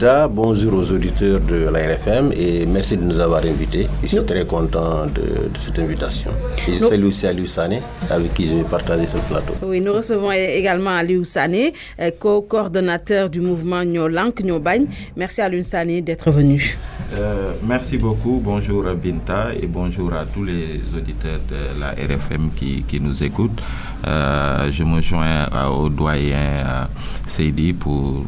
Félicita, bonjour aux auditeurs de la RFM et merci de nous avoir invités. Je suis très content de cette invitation. Et je salue aussi Aliou Sané, avec qui je vais partager ce plateau. Oui, nous recevons également Aliou Sané, co-coordonnateur du mouvement Nyo Lank Nyo Bagne. Merci Aliou Sané d'être venu. Merci beaucoup. Bonjour Binta et bonjour à tous les auditeurs de la RFM qui nous écoutent. Je me joins au doyen Seydi pour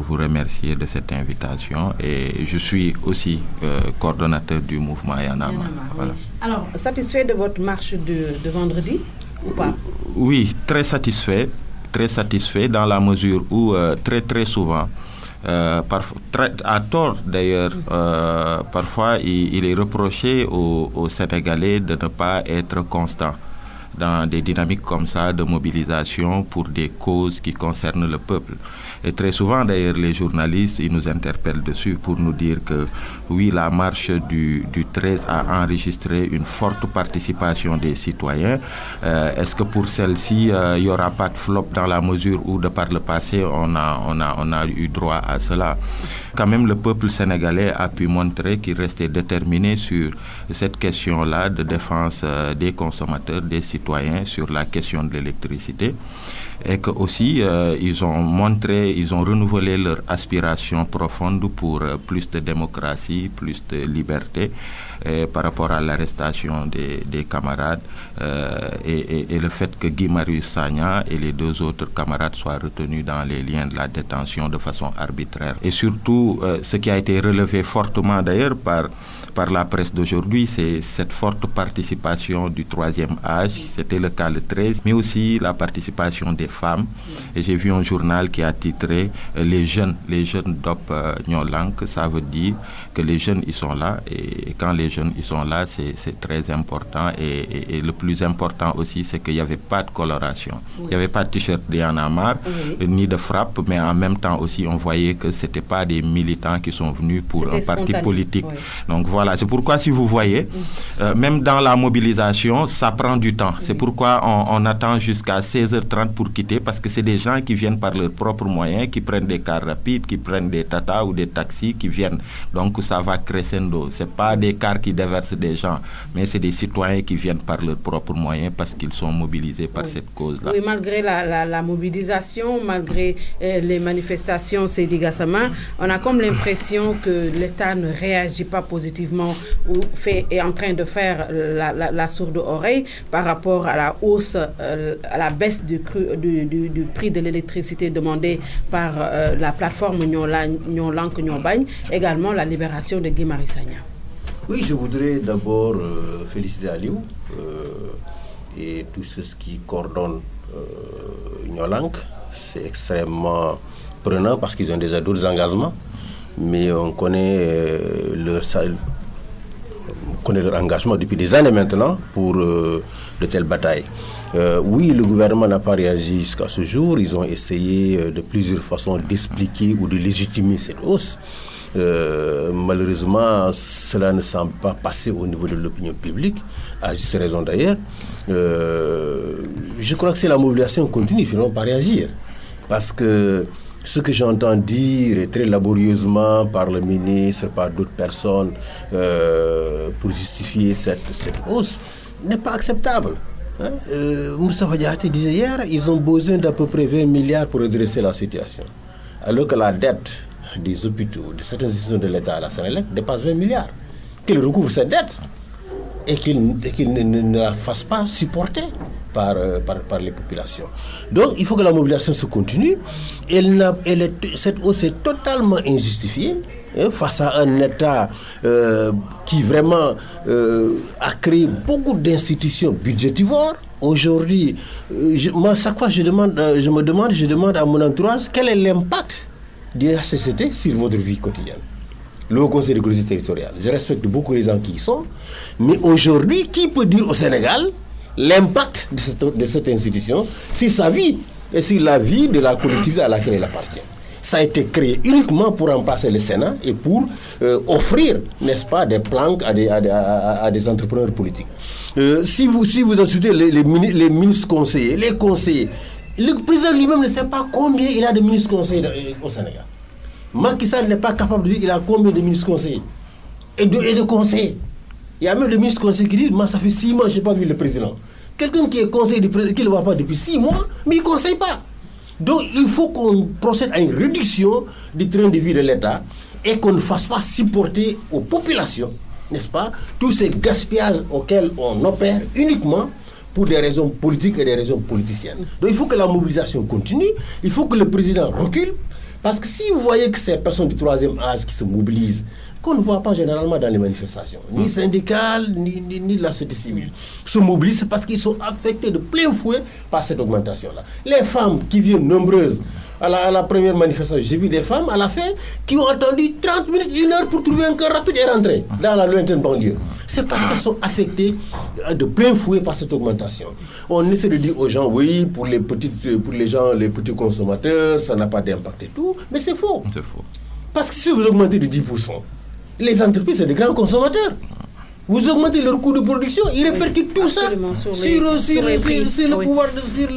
vous remercier de cette invitation et je suis aussi coordonnateur du mouvement Y en a marre. Voilà. Alors, satisfait de votre marche de vendredi ou pas? Oui, très satisfait dans la mesure où très souvent, à tort d'ailleurs, parfois il est reproché aux Sénégalais de ne pas être constants dans des dynamiques comme ça de mobilisation pour des causes qui concernent le peuple. Et très souvent, d'ailleurs, les journalistes, ils nous interpellent dessus pour nous dire que, oui, la marche du 13 a enregistré une forte participation des citoyens. Est-ce que pour celle-ci, il n'y aura pas de flop dans la mesure où, de par le passé, on a eu droit à cela? Quand même, le peuple sénégalais a pu montrer qu'il restait déterminé sur cette question-là de défense des consommateurs, des citoyens, sur la question de l'électricité. Et que aussi ils ont renouvelé leur aspiration profonde pour plus de démocratie, plus de liberté par rapport à l'arrestation des camarades et le fait que Guy Marius Sagna et les deux autres camarades soient retenus dans les liens de la détention de façon arbitraire. Et surtout, ce qui a été relevé fortement d'ailleurs par la presse d'aujourd'hui, c'est cette forte participation du troisième âge, c'était le cas le 13, mais aussi la participation des femmes. Et j'ai vu un journal qui a titré les jeunes d'Op Nyo Lank. Ça veut dire que les jeunes ils sont là et quand les jeunes ils sont là, c'est très important et le plus important aussi, c'est qu'il n'y avait pas de coloration. Il n'y avait pas de t-shirt de Y en a marre, ni de frappe, mais en même temps aussi on voyait que c'était pas des militants qui sont venus pour un parti politique. Donc voilà, c'est pourquoi si vous voyez, même dans la mobilisation, ça prend du temps. C'est pourquoi on attend jusqu'à 16h30 pour quitter, parce que c'est des gens qui viennent par leurs propres moyens, qui prennent des cars rapides, qui prennent des Tata ou des taxis, qui viennent. Donc ça va crescendo. C'est pas des cars qui déversent des gens, mais c'est des citoyens qui viennent par leurs propres moyens parce qu'ils sont mobilisés par cette cause-là. Oui, malgré la mobilisation, malgré les manifestations, Seydi Gassama, on a comme l'impression que l'État ne réagit pas positivement ou est en train de faire la sourde oreille par rapport à la hausse, à la baisse du prix de l'électricité demandé par la plateforme Nyo Lank Nyo Bagne, également la libération de Guy Marius Sagna. Oui, je voudrais d'abord féliciter Aliou et tous ceux qui coordonnent Nyo Lank. C'est extrêmement prenant parce qu'ils ont déjà d'autres engagements, mais on connaît leur engagement depuis des années maintenant pour de telles batailles. Oui, le gouvernement n'a pas réagi jusqu'à ce jour. Ils ont essayé de plusieurs façons d'expliquer ou de légitimer cette hausse. Malheureusement, cela ne semble pas passer au niveau de l'opinion publique, à juste raison d'ailleurs. Je crois que c'est la mobilisation continue, finalement, par réagir. Parce que ce que j'entends dire et très laborieusement par le ministre, par d'autres personnes, pour justifier cette hausse, n'est pas acceptable. Moustapha Diakhaté disait hier, ils ont besoin d'à peu près 20 milliards pour redresser la situation. Alors que la dette des hôpitaux, de certaines institutions de l'État à la Sénélec dépasse 20 milliards. Qu'ils recouvrent cette dette et qu'ils ne la fassent pas supporter par les populations. Donc il faut que la mobilisation se continue. Cette hausse est totalement injustifiée face à un État qui vraiment a créé beaucoup d'institutions budgétivores. Aujourd'hui, chaque fois je demande à mon entourage quel est l'impact de la HCCT sur votre vie quotidienne. Le Haut Conseil de collectivité territoriale, je respecte beaucoup les gens qui y sont, mais aujourd'hui, qui peut dire au Sénégal l'impact de cette institution sur sa vie et sur la vie de la collectivité à laquelle elle appartient? Ça a été créé uniquement pour remplacer le Sénat et pour offrir, n'est-ce pas, des planques à des entrepreneurs politiques. Si vous insultez les ministres conseillers, les conseillers, le président lui-même ne sait pas combien il a de ministres conseillers au Sénégal. Macky Sall n'est pas capable de dire il a combien de ministres conseillers et de conseillers. Il y a même des ministres conseillers qui disent, moi ça fait 6 mois, je n'ai pas vu le président. Quelqu'un qui est conseiller du président, qui ne le voit pas depuis 6 mois, mais il ne conseille pas. Donc il faut qu'on procède à une réduction du train de vie de l'État et qu'on ne fasse pas supporter aux populations, n'est-ce pas, tous ces gaspillages auxquels on opère uniquement pour des raisons politiques et des raisons politiciennes. Donc il faut que la mobilisation continue, il faut que le président recule, parce que si vous voyez que ces personnes du 3e âge qui se mobilisent, qu'on ne voit pas généralement dans les manifestations, ni syndicales, ni de la société civile, se mobilisent parce qu'ils sont affectés de plein fouet par cette augmentation-là. Les femmes qui viennent nombreuses à la première manifestation, j'ai vu des femmes à la fin qui ont attendu 30 minutes, 1 heure pour trouver un car rapide et rentrer dans la lointaine banlieue. C'est parce qu'elles sont affectées de plein fouet par cette augmentation. On essaie de dire aux gens, oui, pour les gens, les petits consommateurs, ça n'a pas d'impact et tout, mais c'est faux. C'est faux. Parce que si vous augmentez de 10%, les entreprises, c'est des grands consommateurs. Vous augmentez leur coût de production, ils répercutent tout ça sur le pouvoir, sur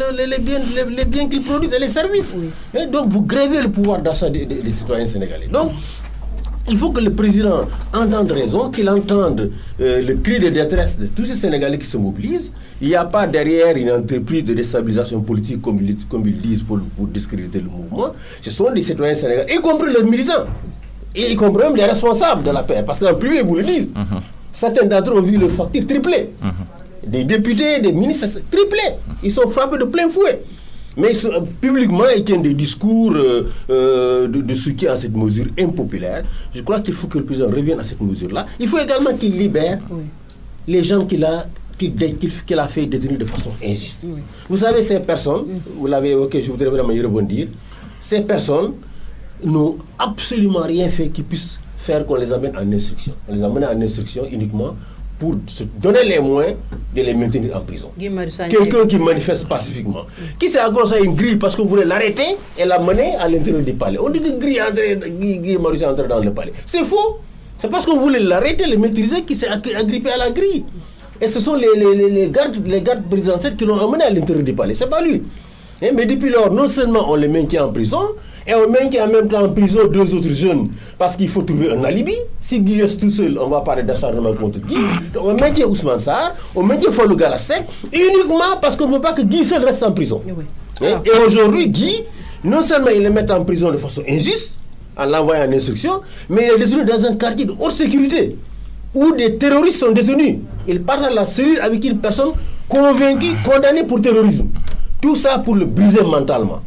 les biens qu'ils produisent et les services. Oui. Et donc vous grevez le pouvoir d'achat des citoyens sénégalais. Donc il faut que le président entende raison, qu'il entende le cri de détresse de tous ces Sénégalais qui se mobilisent. Il n'y a pas derrière une entreprise de déstabilisation politique, comme ils disent, pour discréditer le mouvement. Ce sont des citoyens sénégalais, y compris leurs militants, et y compris même les responsables de la paix, parce qu'en privé, ils vous le disent. Certains d'entre eux ont vu leur facture tripler. Des députés, des ministres, tripler. Ils sont frappés de plein fouet. Mais publiquement, ils tiennent des discours de soutien à cette mesure impopulaire. Je crois qu'il faut que le président revienne à cette mesure-là. Il faut également qu'il libère les gens qu'il a fait détenir de façon injuste. Oui. Vous savez, ces personnes, vous l'avez évoqué, je voudrais vraiment y rebondir, ces personnes n'ont absolument rien fait qui puisse faire qu'on les amène en instruction. On les amène en instruction uniquement pour se donner les moyens de les maintenir en prison. Quelqu'un qui manifeste pacifiquement, qui s'est accroché à une grille parce qu'on voulait l'arrêter et l'amener à l'intérieur du palais. On dit que Guy Marius est entré dans le palais. C'est faux. C'est parce qu'on voulait l'arrêter, le maîtriser, qu'il s'est agrippé à la grille. Et ce sont les gardes présidentiels qui l'ont amené à l'intérieur du palais. C'est pas lui. Mais depuis lors, non seulement on les maintient en prison, et on maintient en même temps en prison 2 autres jeunes, parce qu'il faut trouver un alibi. Si Guy reste tout seul, on va parler d'acharnement contre Guy. Donc on maintient Ousmane Sarr, on maintient Fallou Galassek, uniquement parce qu'on ne veut pas que Guy seul reste en prison. Oui. Et aujourd'hui, Guy, non seulement il le met en prison de façon injuste, en l'envoyant en instruction, mais il est détenu dans un quartier de haute sécurité, où des terroristes sont détenus. Ils partent à la cellule avec une personne convaincue, condamnée pour terrorisme. Tout ça pour le briser mentalement.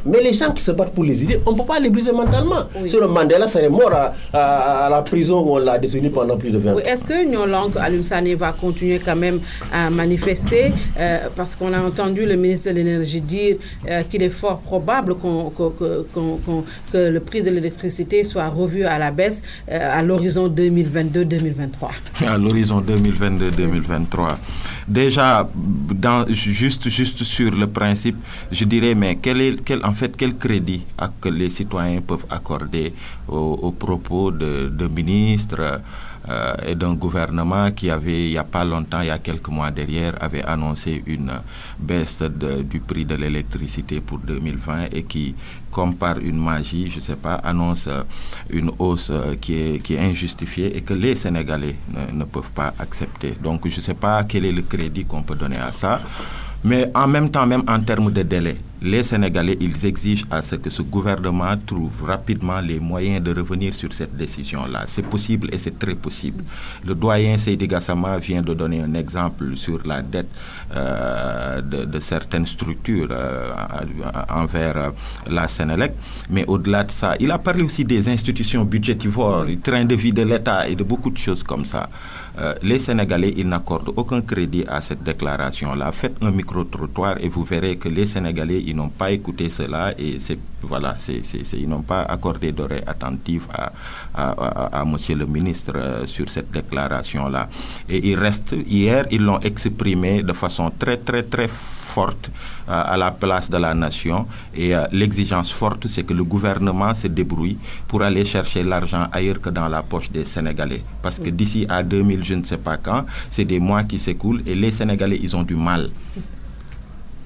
Mais les gens qui se battent pour les idées, on ne peut pas les briser mentalement. Oui. Sinon, Mandela serait mort à la prison où on l'a détenu pendant plus de 20 ans. Oui. Est-ce que Nyolong Alioune Sané va continuer quand même à manifester parce qu'on a entendu le ministre de l'Énergie dire qu'il est fort probable que le prix de l'électricité soit revu à la baisse à l'horizon 2022-2023. À l'horizon 2022-2023. Déjà, juste sur le principe, je dirais, mais quel crédit que les citoyens peuvent accorder aux propos de ministres et d'un gouvernement qui avait, il n'y a pas longtemps, il y a quelques mois derrière, avait annoncé une baisse du prix de l'électricité pour 2020 et qui, comme par une magie, je ne sais pas, annonce une hausse qui est injustifiée et que les Sénégalais ne peuvent pas accepter. Donc je ne sais pas quel est le crédit qu'on peut donner à ça. Mais en même temps, même en termes de délai, les Sénégalais, ils exigent à ce que ce gouvernement trouve rapidement les moyens de revenir sur cette décision-là. C'est possible et c'est très possible. Le doyen Seydi Gassama vient de donner un exemple sur la dette de certaines structures envers la Sénélec. Mais au-delà de ça, il a parlé aussi des institutions budgétivores, du train de vie de l'État et de beaucoup de choses comme ça. Les Sénégalais, ils n'accordent aucun crédit à cette déclaration-là. Faites un micro-trottoir et vous verrez que les Sénégalais, ils n'ont pas écouté cela et ils n'ont pas accordé d'oreille attentive à monsieur le ministre sur cette déclaration-là. Et hier, ils l'ont exprimé de façon très, très, très forte à la place de la nation. Et l'exigence forte, c'est que le gouvernement se débrouille pour aller chercher l'argent ailleurs que dans la poche des Sénégalais. Parce que d'ici à 2000, je ne sais pas quand, c'est des mois qui s'écoulent et les Sénégalais, ils ont du mal.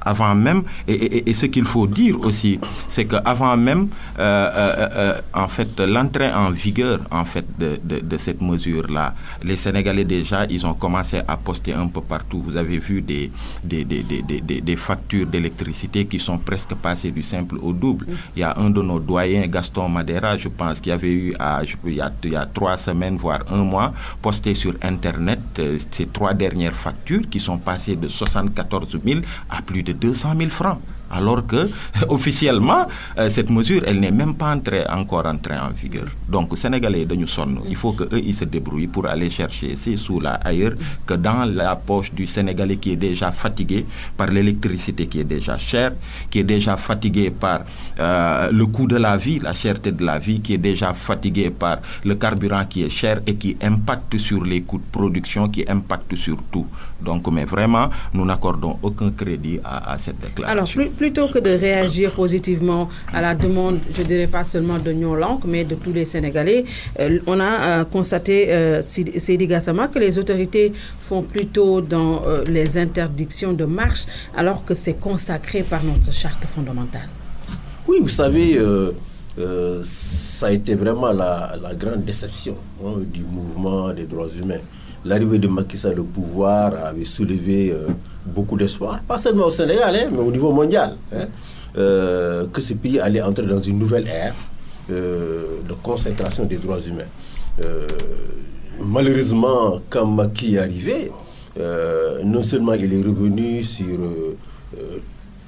avant même, et ce qu'il faut dire aussi, c'est qu'avant même, en fait, l'entrée en vigueur, en fait, de cette mesure-là, les Sénégalais déjà, ils ont commencé à poster un peu partout. Vous avez vu des factures d'électricité qui sont presque passées du simple au double. Il y a un de nos doyens, Gaston Madera, je pense, qui avait eu, il y a 3 semaines, voire 1 mois, posté sur Internet ces 3 dernières factures qui sont passées de 74 000 à plus de 200 000 francs. Alors que, officiellement, cette mesure, elle n'est même pas encore entrée en vigueur. Donc, Sénégalais de nous sonne. Il faut qu'eux, ils se débrouillent pour aller chercher ces sous-là ailleurs que dans la poche du Sénégalais qui est déjà fatigué par l'électricité qui est déjà chère, qui est déjà fatigué par le coût de la vie, la cherté de la vie, qui est déjà fatigué par le carburant qui est cher et qui impacte sur les coûts de production, qui impacte sur tout. Donc, mais vraiment, nous n'accordons aucun crédit à cette déclaration. Alors, plutôt que de réagir positivement à la demande, je dirais pas seulement de Nyon Langue, mais de tous les Sénégalais, on a constaté, Seydi Gassama, que les autorités font plutôt dans les interdictions de marche, alors que c'est consacré par notre charte fondamentale. Oui, vous savez, ça a été vraiment la grande déception du mouvement des droits humains. L'arrivée de Macky Sall au pouvoir avait soulevé beaucoup d'espoir, pas seulement au Sénégal, mais au niveau mondial, que ce pays allait entrer dans une nouvelle ère de consécration des droits humains. Malheureusement, quand Macky est arrivé, non seulement il est revenu sur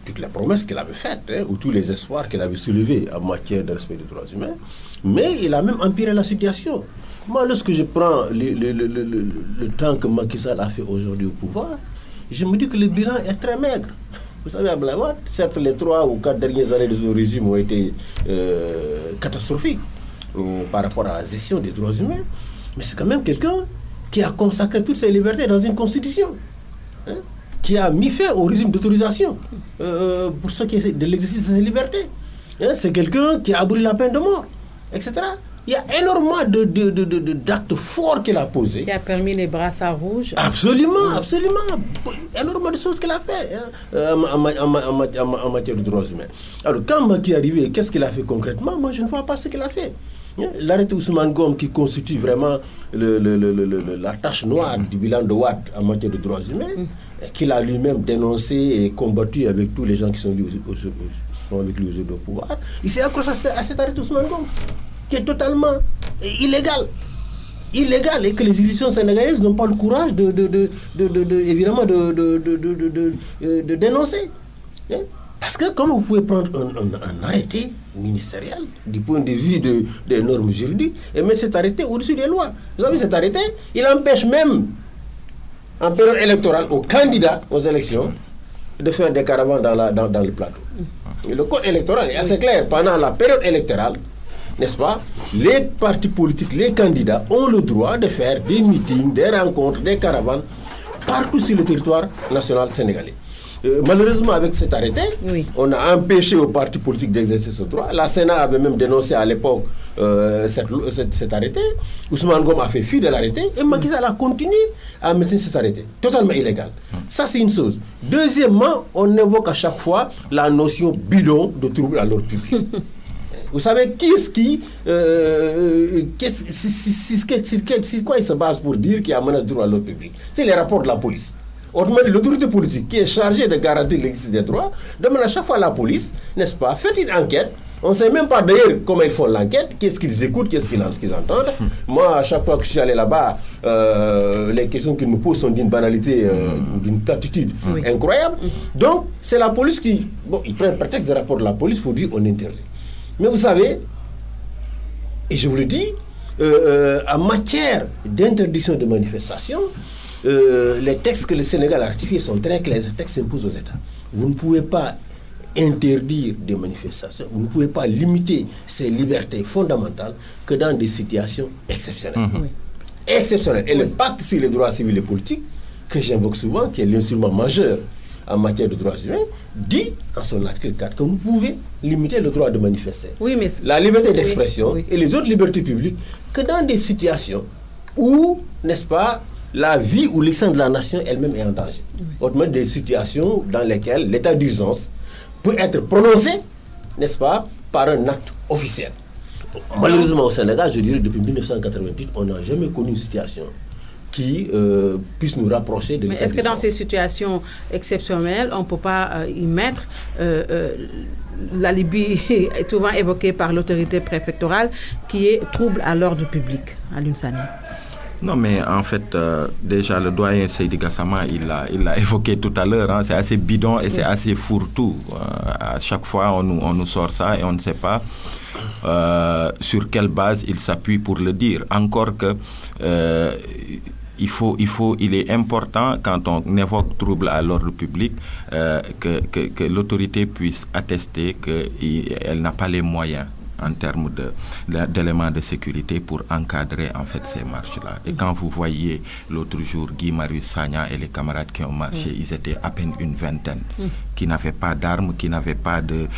toutes les promesses qu'il avait faites, ou tous les espoirs qu'il avait soulevés en matière de respect des droits humains, mais il a même empiré la situation. Moi, lorsque je prends le temps que Macky Sall a fait aujourd'hui au pouvoir, je me dis que le bilan est très maigre. Vous savez, Abdoulaye Wade, certes, les 3 ou 4 dernières années de son régime ont été catastrophiques par rapport à la gestion des droits humains, mais c'est quand même quelqu'un qui a consacré toutes ses libertés dans une constitution, qui a mis fin au régime d'autorisation pour ce qui est de l'exercice de ses libertés. C'est quelqu'un qui a aboli la peine de mort, etc. Il y a énormément d'actes forts qu'il a posés. Qui a permis les brassards rouges. Absolument, absolument. Énormément de choses qu'il a fait en matière de droits humains. Alors, quand Macky est arrivé, qu'est-ce qu'il a fait concrètement? Moi, je ne vois pas ce qu'il a fait. L'arrêté Ousmane Ngom, qui constitue vraiment la tache noire du bilan de Wade en matière de droits humains, qu'il a lui-même dénoncé et combattu avec tous les gens qui sont avec lui aujourd'hui au pouvoir, il s'est accroché à cet arrêté Ousmane Ngom, qui est totalement illégal, et que les institutions sénégalaises n'ont pas le courage évidemment de dénoncer. Parce que comme vous pouvez prendre un arrêté ministériel du point de vue des normes juridiques et mettre cet arrêté au-dessus des lois. Vous savez, cet arrêté, il empêche même en période électorale aux candidats aux élections de faire des caravanes dans le plateau. Et le code électoral est assez clair. Pendant la période électorale, n'est-ce pas, les partis politiques, les candidats ont le droit de faire des meetings, des rencontres, des caravanes partout sur le territoire national sénégalais. Malheureusement, avec cet arrêté, on a empêché aux partis politiques d'exercer ce droit. La Sénat avait même dénoncé à l'époque cet arrêté. Ousmane Ngom a fait fi de l'arrêté et Macky Sall a continué à maintenir cet arrêté, totalement illégal. Ça, c'est une chose. Deuxièmement, on évoque à chaque fois la notion bidon de trouble à l'ordre public. Vous savez, sur quoi il se base pour dire qu'il y a menace de trouble à l'ordre public? C'est les rapports de la police. Autrement dit, l'autorité politique qui est chargée de garantir l'exercice des droits demande à chaque fois à la police, n'est-ce pas, faites une enquête. On ne sait même pas d'ailleurs comment ils font l'enquête, qu'est-ce qu'ils écoutent, qu'est-ce qu'ils entendent. Moi, à chaque fois que je suis allé là-bas, les questions qu'ils me posent sont d'une banalité, d'une platitude incroyable. Donc, c'est la police qui... Bon, ils prennent prétexte des rapports de la police pour dire on interdit. Mais vous savez, et je vous le dis, en matière d'interdiction de manifestation, les textes que le Sénégal a ratifiés sont très clairs. Ces textes s'imposent aux États. Vous ne pouvez pas interdire des manifestations, vous ne pouvez pas limiter ces libertés fondamentales que dans des situations exceptionnelles. Exceptionnelles. Et le pacte sur les droits civils et politiques, que j'invoque souvent, qui est l'instrument majeur en matière de droits humains, dit en son article 4 que vous pouvez limiter le droit de manifester. La liberté d'expression et les autres libertés publiques que dans des situations où, n'est-ce pas, la vie ou l'existence de la nation elle-même est en danger. Autrement, des situations dans lesquelles l'état d'urgence peut être prononcé, n'est-ce pas, par un acte officiel. Malheureusement au Sénégal, je dirais depuis 1988, on n'a jamais connu une situation qui puisse nous rapprocher de l'état d'urgence. Mais est-ce que dans ces situations exceptionnelles, on ne peut pas y mettre la Libye est souvent évoquée par l'autorité préfectorale qui est trouble à l'ordre public, Alioune Sané? Non, mais en fait, déjà, le doyen Seydi Gassama, il l'a évoqué tout à l'heure, hein, c'est assez bidon et c'est assez fourre-tout. À chaque fois, on nous sort ça et on ne sait pas sur quelle base il s'appuie pour le dire. Encore que... il est important, quand on évoque trouble à l'ordre public, que l'autorité puisse attester qu'elle n'a pas les moyens en termes d'éléments de sécurité pour encadrer en fait ces marches-là. Et quand vous voyez l'autre jour Guy Marius Sagna et les camarades qui ont marché, ils étaient à peine une vingtaine, qui n'avaient pas d'armes, qui n'avaient pas de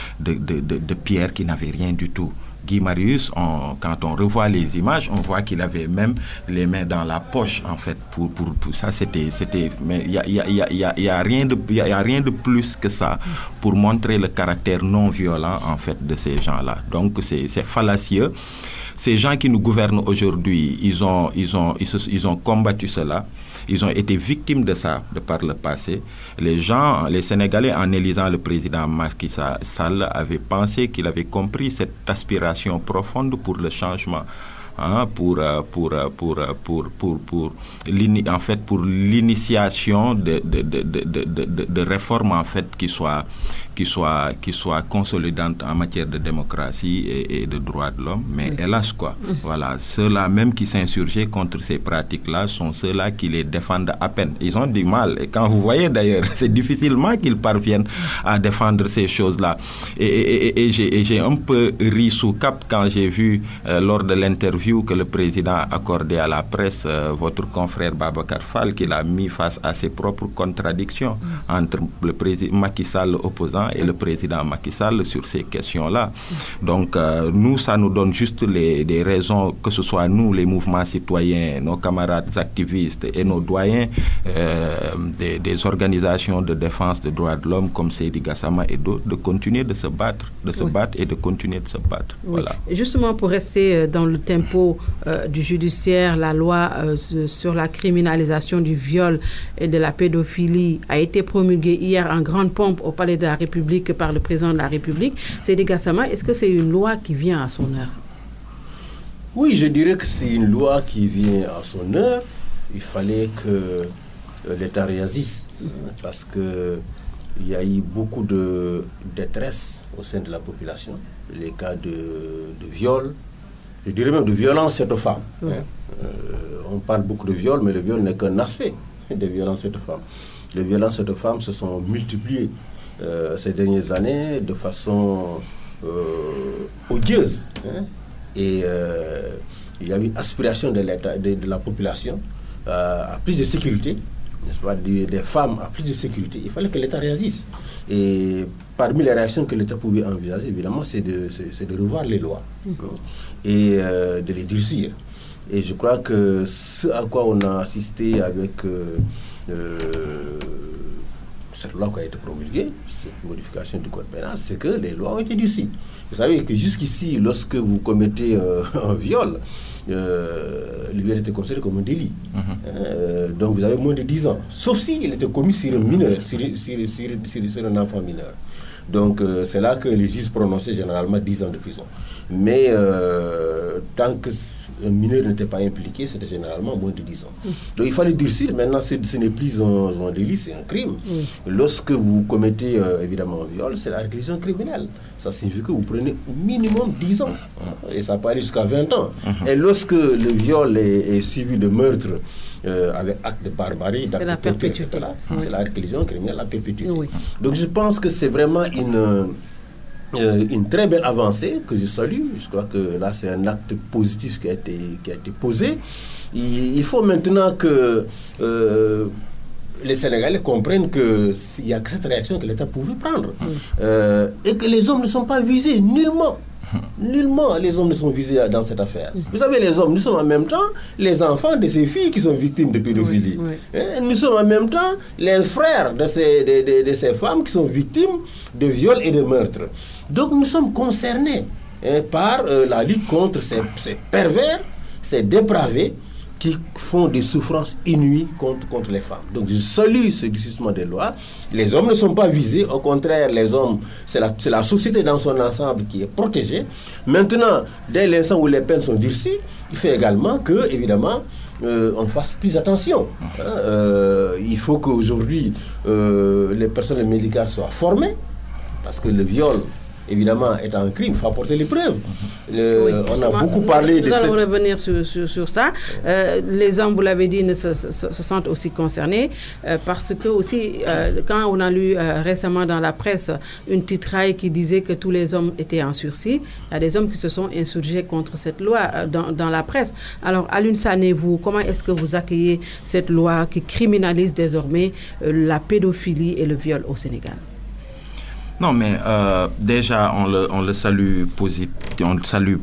pierres, qui n'avaient rien du tout. Guy Marius, quand on revoit les images, on voit qu'il avait même les mains dans la poche, en fait. Pour ça, mais il y a rien de plus que ça pour montrer le caractère non violent, en fait, de ces gens-là. Donc, c'est fallacieux. Ces gens qui nous gouvernent aujourd'hui, ils ont combattu cela. Ils ont été victimes de ça de par le passé. Les Sénégalais, en élisant le président Macky Sall, avaient pensé qu'il avait compris cette aspiration profonde pour le changement. Hein, pour l'initiation de réformes en fait qui soient consolidantes en matière de démocratie et de droits de l'homme. Mais hélas quoi, voilà, ceux-là même qui s'insurgeaient contre ces pratiques-là sont ceux-là qui les défendent à peine. Ils ont du mal. Et quand vous voyez d'ailleurs, c'est difficilement qu'ils parviennent à défendre ces choses-là. Et j'ai un peu ri sous cap quand j'ai vu lors de l'interview que le président a accordé à la presse, votre confrère Babacar Fall, qu'il a mis face à ses propres contradictions entre le président Macky Sall opposant et le président Macky Sall sur ces questions-là. Donc nous, ça nous donne juste des raisons, que ce soit nous, les mouvements citoyens, nos camarades activistes et nos doyens des organisations de défense des droits de l'homme comme Seydi Gassama et d'autres, de continuer de se battre, et de continuer de se battre. Oui. Voilà. Et justement, pour rester dans le tempo du judiciaire, la loi sur la criminalisation du viol et de la pédophilie a été promulguée hier en grande pompe au Palais de la République par le président de la République. Seydi Gassama, est-ce que c'est une loi qui vient à son heure? Oui, je dirais que c'est une loi qui vient à son heure. Il fallait que l'État réagisse parce qu'il y a eu beaucoup de détresse au sein de la population. Les cas de viol, je dirais même de violence faite aux femmes. On parle beaucoup de viol, mais le viol n'est qu'un aspect des violences faites aux femmes. Les violences faites aux femmes se sont multipliées ces dernières années de façon odieuse. Et il y a une aspiration de la population à plus de sécurité, n'est-ce pas, des femmes à plus de sécurité. Il fallait que l'État réagisse. Et parmi les réactions que l'État pouvait envisager, évidemment, c'est de revoir les lois et de les durcir. Et je crois que ce à quoi on a assisté avec cette loi qui a été promulguée, cette modification du code pénal, c'est que les lois ont été durcies. Vous savez que jusqu'ici, lorsque vous commettez un viol, le viol était considéré comme un délit. Donc vous avez moins de 10 ans. Sauf s'il était commis sur un mineur, sur un enfant mineur. Donc c'est là que les juges prononçaient généralement 10 ans de prison. Mais tant qu'un mineur n'était pas impliqué, c'était généralement moins de 10 ans. Donc il fallait durcir. Maintenant, ce n'est plus un délit, c'est un crime. Lorsque vous commettez évidemment un viol, c'est la réclusion criminelle. Ça signifie que vous prenez au minimum 10 ans. Et ça peut aller jusqu'à 20 ans. Et lorsque le viol est suivi de meurtre avec acte de barbarie, c'est la perpétuité. C'est la réclusion criminelle à perpétuité. Donc je pense que c'est vraiment une très belle avancée que je salue. Je crois que là c'est un acte positif qui a été posé. Il faut maintenant que les Sénégalais comprennent qu'il y a que cette réaction que l'État pouvait prendre et que les hommes ne sont pas visés nullement. Nullement les hommes ne sont visés dans cette affaire. Vous savez, les hommes, nous sommes en même temps les enfants de ces filles qui sont victimes de pédophilie. Nous sommes en même temps les frères de ces femmes qui sont victimes de viols et de meurtres. Donc nous sommes concernés par la lutte contre ces pervers, ces dépravés qui font des souffrances inouïes contre les femmes. Donc je salue ce durcissement des lois. Les hommes ne sont pas visés, au contraire, les hommes, c'est la société dans son ensemble qui est protégée. Maintenant, dès l'instant où les peines sont durcies, il fait également que, évidemment, on fasse plus attention. Il faut qu'aujourd'hui, les personnels médicaux soient formés, parce que le viol, évidemment, est un crime, il faut apporter les preuves. On a beaucoup parlé de cette... Nous allons revenir sur ça. Les hommes, vous l'avez dit, se sentent aussi concernés parce que aussi, quand on a lu récemment dans la presse une titraille qui disait que tous les hommes étaient en sursis, il y a des hommes qui se sont insurgés contre cette loi dans la presse. Alors, Alioune Sané, vous, comment est-ce que vous accueillez cette loi qui criminalise désormais la pédophilie et le viol au Sénégal? Non, mais déjà, on le salue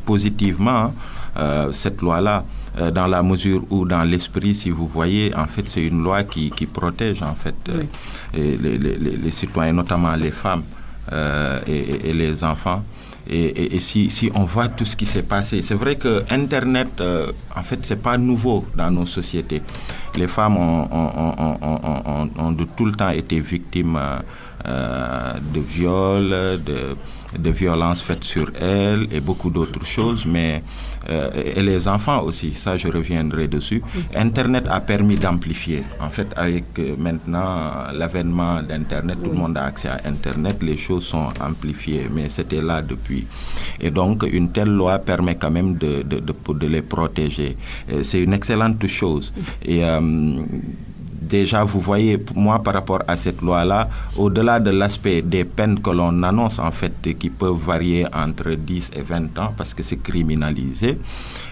positivement, cette loi-là, dans la mesure où, dans l'esprit, si vous voyez, en fait, c'est une loi qui protège, en fait, les citoyens, notamment les femmes et les enfants. Et si on voit tout ce qui s'est passé, c'est vrai que Internet, en fait, c'est pas nouveau dans nos sociétés. Les femmes ont de tout le temps été victimes de viols, de violences faites sur elles et beaucoup d'autres choses, mais et les enfants aussi, ça je reviendrai dessus. Internet a permis d'amplifier. En fait, avec maintenant l'avènement d'Internet, tout le monde a accès à Internet, les choses sont amplifiées, mais c'était là depuis. Et donc, une telle loi permet quand même de les protéger. C'est une excellente chose. Et déjà, vous voyez, moi, par rapport à cette loi-là, au-delà de l'aspect des peines que l'on annonce, en fait, qui peuvent varier entre 10 et 20 ans, parce que c'est criminalisé,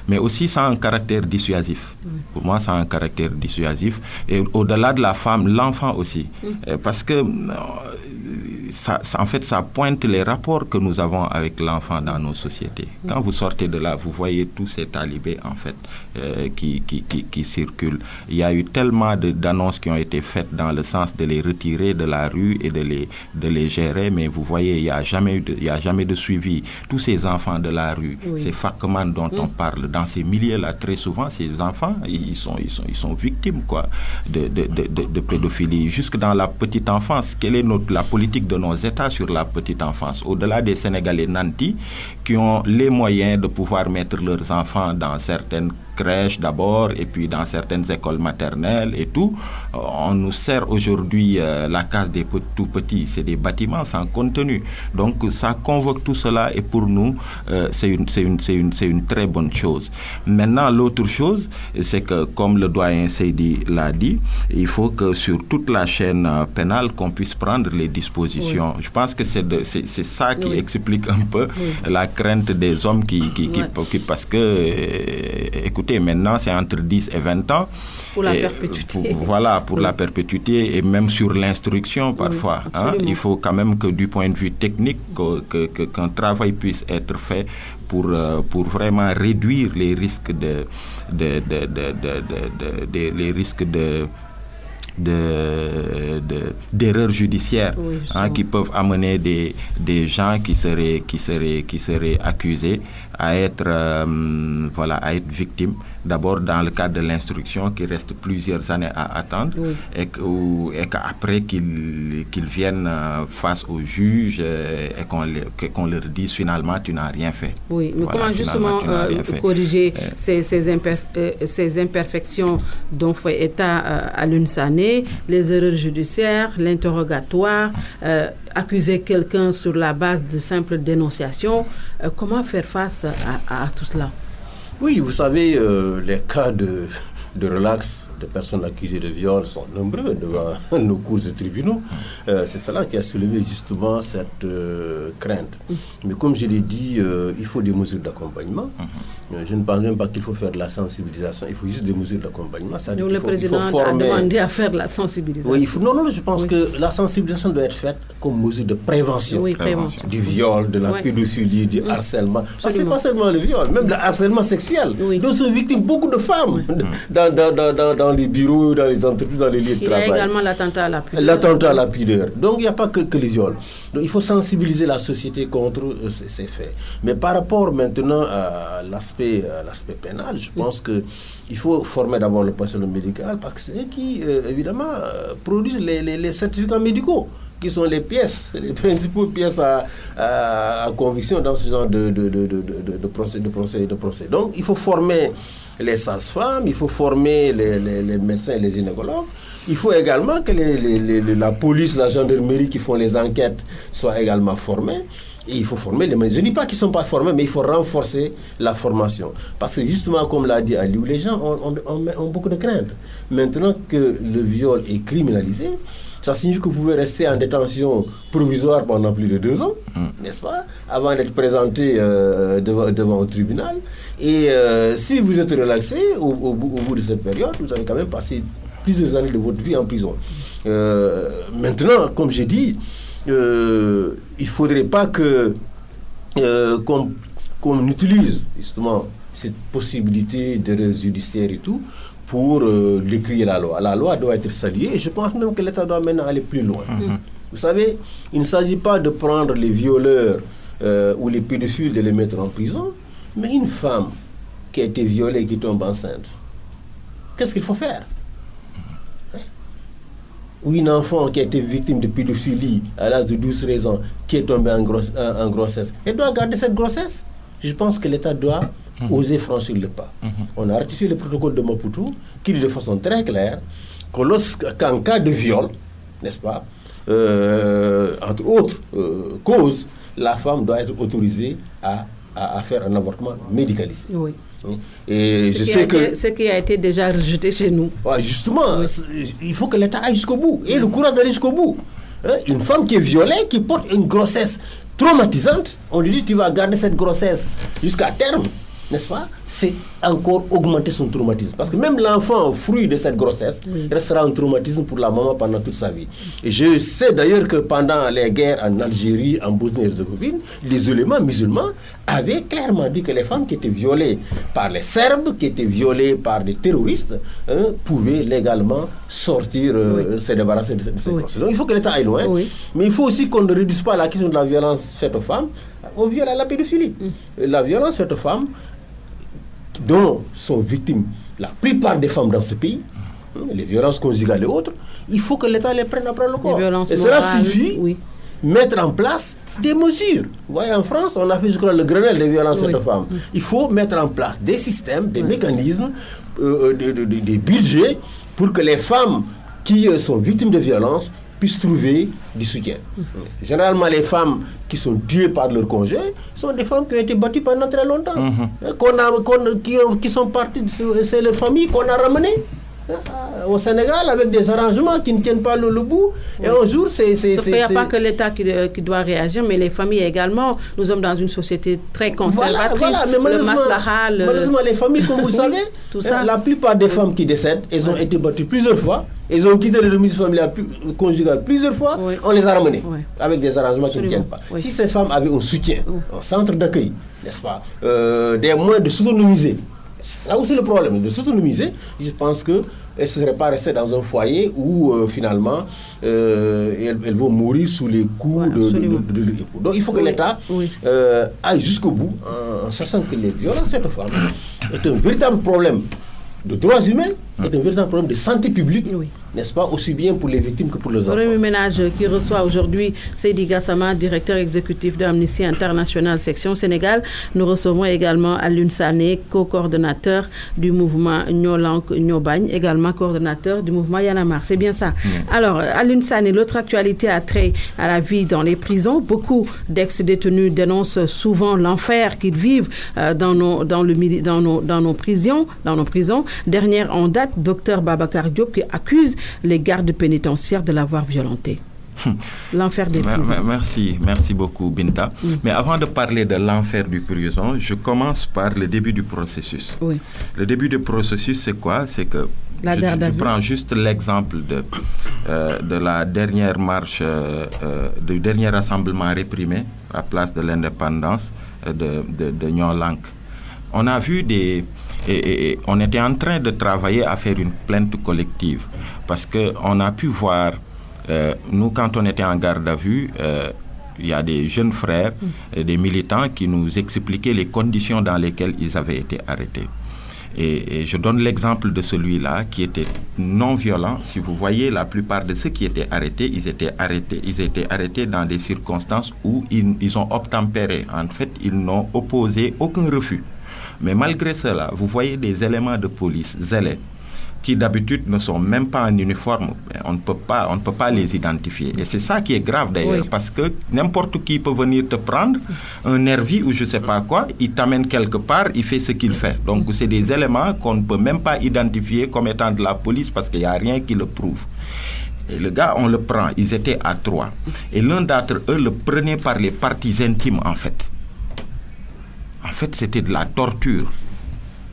mais aussi ça a un caractère dissuasif. Pour moi, ça a un caractère dissuasif. Et au-delà de la femme, l'enfant aussi. Parce que, en fait, ça pointe les rapports que nous avons avec l'enfant dans nos sociétés. Quand vous sortez de là, vous voyez tous ces talibés, en fait, qui circulent. Il y a eu tellement d'annonces qui ont été faites dans le sens de les retirer de la rue et de les gérer, mais vous voyez, il n'y a jamais de suivi. Tous ces enfants de la rue, ces FACMAN dont on parle, dans ces milieux-là, très souvent, ces enfants, ils sont victimes, quoi, de pédophilie. Jusque dans la petite enfance, quelle est la politique de nos États sur la petite enfance, au-delà des Sénégalais nantis qui ont les moyens de pouvoir mettre leurs enfants dans certaines crèches d'abord et puis dans certaines écoles maternelles et tout. On nous sert aujourd'hui la case des tout petits, c'est des bâtiments sans contenu. Donc ça convoque tout cela et pour nous c'est une très bonne chose. Maintenant, l'autre chose, c'est que comme le doyen Seydi l'a dit, il faut que sur toute la chaîne pénale qu'on puisse prendre les dispositions. Je pense que c'est ça qui explique un peu la crainte des hommes qui parce que écoutez, maintenant c'est entre 10 et 20 ans. Pour la perpétuité. Pour la perpétuité et même sur l'instruction parfois. Il faut quand même que du point de vue technique, qu'un travail puisse être fait pour vraiment réduire les risques d'erreurs judiciaires qui peuvent amener des gens qui seraient accusés à être victimes. D'abord dans le cadre de l'instruction qui reste plusieurs années à attendre et qu'après qu'ils viennent face au juge et qu'on leur dise finalement tu n'as rien fait. Oui, mais comment justement corriger ces imperfections dont fait état Alioune Sané, les erreurs judiciaires, l'interrogatoire, accuser quelqu'un sur la base de simples dénonciations, comment faire face à tout cela? Oui, vous savez, les cas de relax de personnes accusées de viol sont nombreux devant nos cours et tribunaux. C'est cela qui a soulevé justement cette crainte. Mais comme je l'ai dit, il faut des mesures d'accompagnement. Je ne pense même pas qu'il faut faire de la sensibilisation, il faut juste des mesures d'accompagnement. Donc le président a demandé à faire de la sensibilisation. Oui, non, je pense que la sensibilisation doit être faite comme mesure de prévention. Oui, prévention. Du viol, de la pédophilie, du harcèlement. Parce que ce n'est pas seulement le viol, même le harcèlement sexuel. Dont sont victimes beaucoup de femmes dans les bureaux, dans les entreprises, dans les lieux de travail. Il y a également l'attentat à la pudeur. L'attentat à la pudeur. Donc il n'y a pas que les viols. Donc il faut sensibiliser la société contre ces faits. Mais par rapport maintenant à l'aspect pénal, je pense qu'il faut former d'abord le personnel médical parce que c'est eux qui, évidemment, produisent les certificats médicaux, qui sont les principales pièces à conviction dans ce genre de procès. Donc, il faut former les sages-femmes, il faut former les médecins et les gynécologues. Il faut également que la police, la gendarmerie qui font les enquêtes soient également formés. Et il faut former les médecins. Je ne dis pas qu'ils ne sont pas formés, mais il faut renforcer la formation. Parce que justement, comme l'a dit Aliou, les gens ont beaucoup de craintes. Maintenant que le viol est criminalisé, ça signifie que vous pouvez rester en détention provisoire pendant plus de 2 ans, n'est-ce pas, avant d'être présenté devant un tribunal. Et si vous êtes relaxé au bout de cette période, vous avez quand même passé plusieurs années de votre vie en prison. Maintenant, comme j'ai dit, il ne faudrait pas qu'on utilise justement cette possibilité d'erreur judiciaire et tout pour décrier la loi. La loi doit être saluée et je pense même que l'État doit maintenant aller plus loin. Vous savez, il ne s'agit pas de prendre les violeurs ou les pédophiles de les mettre en prison, mais une femme qui a été violée et qui tombe enceinte, qu'est-ce qu'il faut faire? Ou une enfant qui a été victime de pédophilie à l'âge de 12-13 ans, qui est tombée en grossesse, elle doit garder cette grossesse. Je pense que l'État doit oser franchir le pas. On a ratifié le protocole de Maputo qui dit de façon très claire qu'en cas de viol, n'est-ce pas, entre autres causes, la femme doit être autorisée à faire un avortement médicalisé. Oui. Et ce qui a été déjà rejeté chez nous. Ouais, justement, il faut que l'État aille jusqu'au bout. Et le courage d'aller jusqu'au bout. Une femme qui est violée, qui porte une grossesse traumatisante, on lui dit tu vas garder cette grossesse jusqu'à terme, n'est-ce pas? C'est encore augmenter son traumatisme. Parce que même l'enfant, fruit de cette grossesse, restera un traumatisme pour la maman pendant toute sa vie. Et je sais d'ailleurs que pendant les guerres en Algérie, en Bosnie-Herzégovine, les éléments musulmans avaient clairement dit que les femmes qui étaient violées par les Serbes, qui étaient violées par des terroristes, pouvaient légalement sortir, se débarrasser de cette grossesse. Donc il faut que l'État aille loin, mais il faut aussi qu'on ne réduise pas la question de la violence faite aux femmes au viol, à la pédophilie. La violence faite aux femmes, dont sont victimes la plupart des femmes dans ce pays, les violences conjugales et autres, il faut que l'État les prenne après le corps. Et cela suffit mettre en place des mesures. Vous voyez, en France, on a fait, je crois, le Grenelle des violences faites aux femmes. Il faut mettre en place des systèmes, des mécanismes, des budgets pour que les femmes qui sont victimes de violences puissent trouver du soutien. Généralement, les femmes qui sont tuées par leur conjoint sont des femmes qui ont été battues pendant très longtemps, qui sont parties, c'est leur famille qu'on a ramenées au Sénégal avec des arrangements qui ne tiennent pas le bout. Et un jour, il n'y a pas que l'État qui doit réagir, mais les familles également. Nous sommes dans une société très conservatrice. Voilà, mais malheureusement, les familles, comme vous le savez, la plupart des femmes qui décèdent, elles ont été battues plusieurs fois. Elles ont quitté le domicile familial conjugal plusieurs fois. On les a ramenées avec des arrangements qui ne tiennent pas. Si ces femmes avaient un soutien, un centre d'accueil, n'est-ce pas, des moyens de s'autonomiser, c'est là aussi le problème, de s'autonomiser. Je pense qu'elles ne seraient pas restées dans un foyer où finalement elles vont mourir sous les coups de l'époux. Donc il faut que l'État aille jusqu'au bout en sachant que les violences faites aux femmes est un véritable problème de droits humains, est un véritable problème de santé publique n'est-ce pas, aussi bien pour les victimes que pour les enfants. Remue Ménage qui reçoit aujourd'hui Seydi Gassama, directeur exécutif de Amnesty International section Sénégal. Nous recevons également Alioune Sané, co-coordonnateur du mouvement Nyolank Nyobagne, également coordonnateur du mouvement Y en a marre. C'est bien ça. Alors, Alioune Sané, l'autre actualité a trait à la vie dans les prisons. Beaucoup d'ex-détenus dénoncent souvent l'enfer qu'ils vivent dans nos prisons. Dernière en date, Dr Babacar Diop qui accuse les gardes pénitentiaires de l'avoir violenté. L'enfer des prisons. Merci beaucoup, Binta. Mais avant de parler de l'enfer du prison, je commence par le début du processus. Oui. Le début du processus, c'est quoi? C'est que je prends juste l'exemple de la dernière marche, du dernier rassemblement réprimé à la place de l'indépendance de Nyolank. On a vu et on était en train de travailler à faire une plainte collective parce qu'on a pu voir, nous quand on était en garde à vue, il y a des jeunes frères, des militants qui nous expliquaient les conditions dans lesquelles ils avaient été arrêtés. Et je donne l'exemple de celui-là qui était non violent. Si vous voyez, la plupart de ceux qui étaient arrêtés, ils étaient arrêtés dans des circonstances où ils ont obtempéré. En fait, ils n'ont opposé aucun refus. Mais malgré cela, vous voyez des éléments de police zélés qui d'habitude ne sont même pas en uniforme. On ne peut pas les identifier. Et c'est ça qui est grave d'ailleurs, parce que n'importe qui peut venir te prendre, un nervi ou je ne sais pas quoi, il t'amène quelque part, il fait ce qu'il fait. Donc c'est des éléments qu'on ne peut même pas identifier comme étant de la police parce qu'il n'y a rien qui le prouve. Et le gars, on le prend, ils étaient à 3. Et l'un d'entre eux le prenait par les parties intimes en fait. En fait, c'était de la torture.